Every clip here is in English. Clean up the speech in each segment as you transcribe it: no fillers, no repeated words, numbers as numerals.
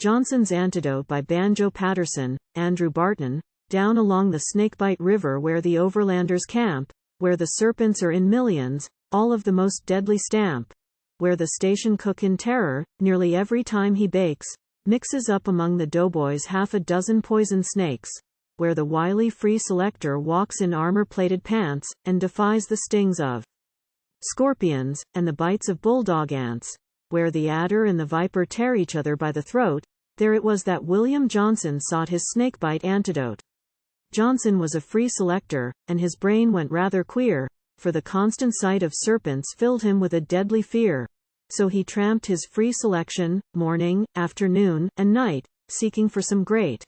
Johnson's Antidote by Banjo Paterson, Andrew Barton. Down along the Snakebite River where the overlanders camp, where the serpents are in millions, all of the most deadly stamp, where the station cook in terror, nearly every time he bakes, mixes up among the doughboys half a dozen poison snakes, where the wily free-selector walks in armour-plated pants, and defies the stings of scorpions, and the bites of bulldog ants, where the adder and the viper tear each other by the throat. There it was that William Johnson sought his snakebite antidote. Johnson was a free-selector, and his brain went rather queer, for the constant sight of serpents filled him with a deadly fear. So he tramped his free selection, morning, afternoon, and night, seeking for some great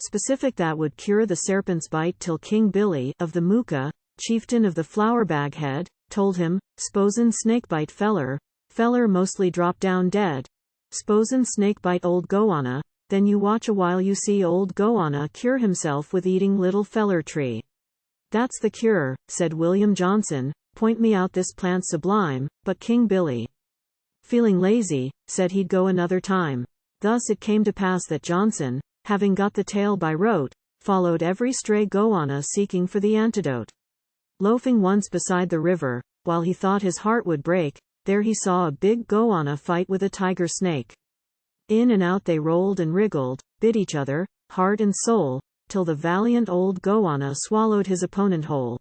specific that would cure the serpent's bite, till King Billy, of the Mooki, chieftain of the flour-bag head, told him, "S'posen snakebite feller mostly drop down dead. S'posen snakebite old goanna, then you watch a while you see old goanna cure himself with eating little feller tree." "That's the cure," said William Johnson, "point me out this plant sublime." But King Billy, feeling lazy, said he'd go another time. Thus it came to pass that Johnson, having got the tale by rote, followed every stray goanna seeking for the antidote. Loafing once beside the river, while he thought his heart would break, there he saw a big goanna fight with a tiger snake. In and out they rolled and wriggled, bit each other, heart and soul, till the valiant old goanna swallowed his opponent whole.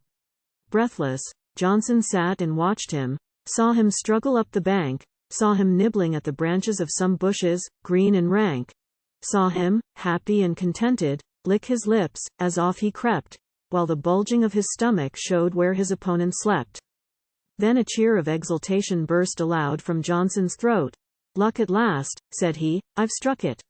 Breathless, Johnson sat and watched him, saw him struggle up the bank, saw him nibbling at the branches of some bushes, green and rank, saw him, happy and contented, lick his lips, as off he crept, while the bulging of his stomach showed where his opponent slept. Then a cheer of exultation burst aloud from Johnson's throat. "Luck at last," said he, "I've struck it.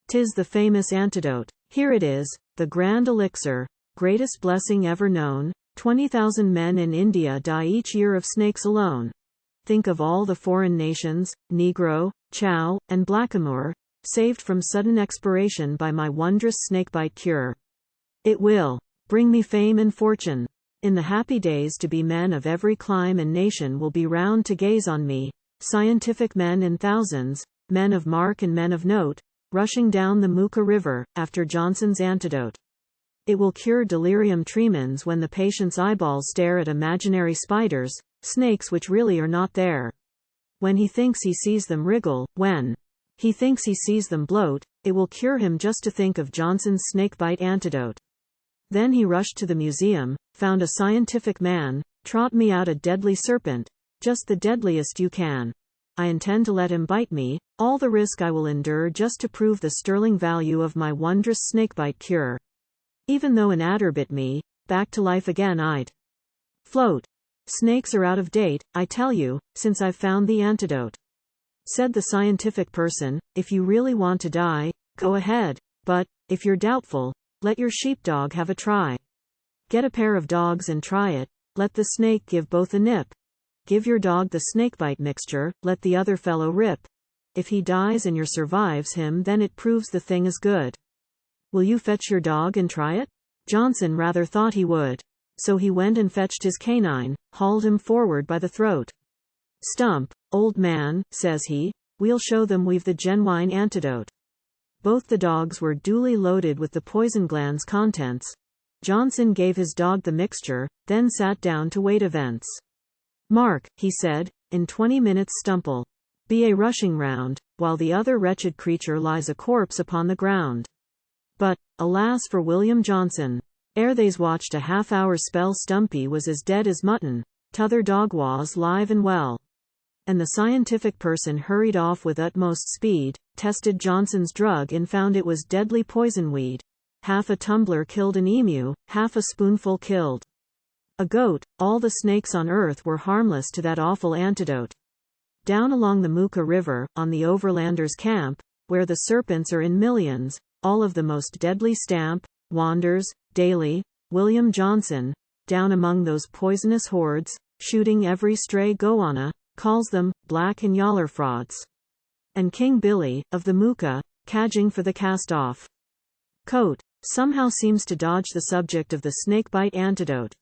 'Tis the famous antidote. Here it is, the grand elixir, greatest blessing ever known. 20,000 men in India die each year of snakes alone. Think of all the foreign nations, Negro, Chow, and Blackamoor, saved from sudden expiration by my wondrous snakebite cure. It will bring me fame and fortune. In the happy days to be, men of every clime and nation will be round to gaze on me, scientific men in thousands, men of mark and men of note, rushing down the Mooki River, after Johnson's antidote. It will cure delirium tremens when the patient's eyeballs stare at imaginary spiders, snakes which really are not there. When he thinks he sees them wriggle, when he thinks he sees them bloat, it will cure him just to think of Johnson's snakebite antidote." Then he rushed to the museum, found a scientific man, "Trot me out a deadly serpent, just the deadliest you can. I intend to let him bite me, all the risk I will endure just to prove the sterling value of my wondrous snakebite cure. Even though an adder bit me, back to life again I'd float. Snakes are out of date, I tell you, since I've found the antidote." Said the scientific person, "If you really want to die, go ahead, but, if you're doubtful, let your sheepdog have a try. Get a pair of dogs and try it, let the snake give both a nip. Give your dog the snakebite mixture, let the other fellow rip. If he dies and your survives him, then it proves the thing is good. Will you fetch your dog and try it?" Johnson rather thought he would. So he went and fetched his canine, hauled him forward by the throat. "Stump, old man," says he, "we'll show them we've the genuine antidote." Both the dogs were duly loaded with the poison gland's contents. Johnson gave his dog the mixture, then sat down to wait events. "Mark," he said, "in 20 minutes Stump'll be a rushing round, while the other wretched creature lies a corpse upon the ground." But, alas for William Johnson! Ere they's watched a half-hour's spell, Stumpy was as dead as mutton, t'other dog was live and well. And the scientific person hurried off with utmost speed, tested Johnson's drug and found it was deadly poison weed. Half a tumbler killed an emu, half a spoonful killed a goat. All the snakes on earth were harmless to that awful antidote. Down along the Mooki River, on the overlanders' camp, where the serpents are in millions, all of the most deadly stamp, wanders, daily, William Johnson, down among those poisonous hordes, shooting every stray goanna, calls them black and yaller frauds. And King Billy, of the Mooki, cadging for the cast-off coat, somehow seems to dodge the subject of the snakebite antidote.